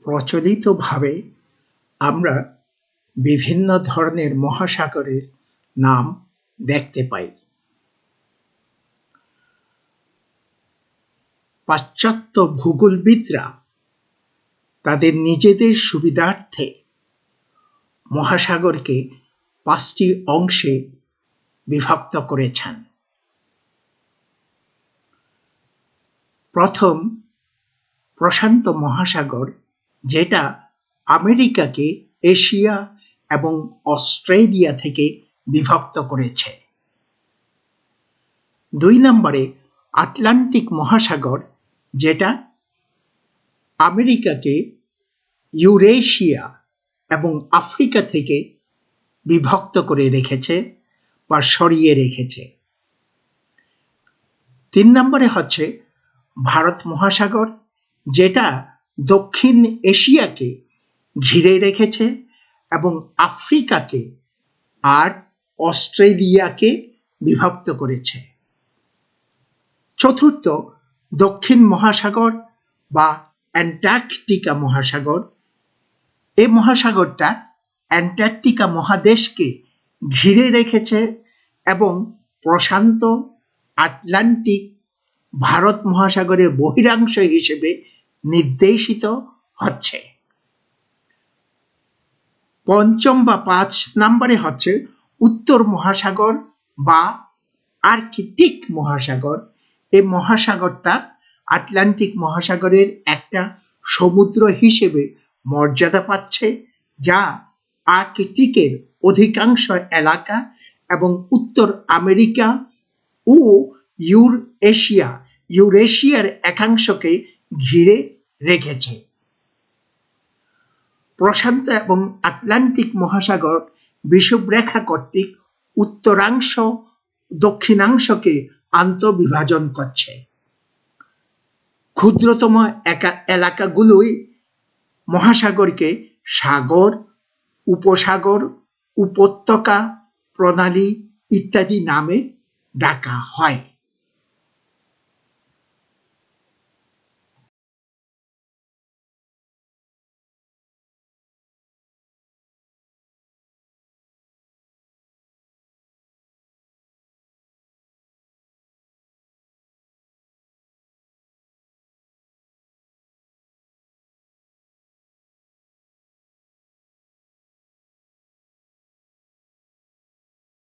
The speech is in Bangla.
প্রচলিতভাবে আমরা বিভিন্ন ধরনের মহাসাগরের নাম দেখতে পাই। পাশ্চাত্য ভূগোলবিদরা তাদের নিজেদের সুবিধার্থে মহাসাগরকে 5টি অংশে বিভক্ত করেছেন। প্রথম, প্রশান্ত মহাসাগর, যেটা আমেরিকাকে এশিয়া এবং অস্ট্রেলিয়া থেকে বিভক্ত করেছে। 2 নম্বরে আটলান্টিক মহাসাগর, যেটা আমেরিকাকে ইউরেশিয়া এবং আফ্রিকা থেকে বিভক্ত করে রেখেছে বা সরিয়ে রেখেছে। 3 নম্বরে হচ্ছে ভারত মহাসাগর, যেটা দক্ষিণ এশিয়াকে ঘিরে রেখেছে এবং আফ্রিকাকে আর অস্ট্রেলিয়াকে বিভক্ত করেছে। চতুর্থ, দক্ষিণ মহাসাগর বা অ্যান্টার্কটিকা মহাসাগর। এই মহাসাগরটা অ্যান্টার্কটিকা মহাদেশকে ঘিরে রেখেছে এবং প্রশান্ত, আটলান্টিক, ভারত মহাসাগরের বহিরাংশ হিসেবে নির্দেশিত হচ্ছে। পঞ্চম বা 5 নম্বরে হচ্ছে উত্তর মহাসাগর বা আর্কটিক মহাসাগর। এই মহাসাগরটা আটলান্টিক মহাসাগরের একটা সমুদ্র হিসেবে মর্যাদা পাচ্ছে, যা আর্কটিকের অধিকাংশ এলাকা এবং উত্তর আমেরিকা ও ইউরেশিয়ার একাংশকে ঘিরে রেখেছে। প্রশান্ত এবং আটলান্টিক মহাসাগর বিষুবরেখা কর্তৃক উত্তরাংশ দক্ষিণাংশকে আন্তঃবিভাজন করছে। ক্ষুদ্রতম এলাকাগুলোই মহাসাগরকে সাগর, উপসাগর, উপত্যকা, প্রণালী ইত্যাদি নামে ডাকা হয়।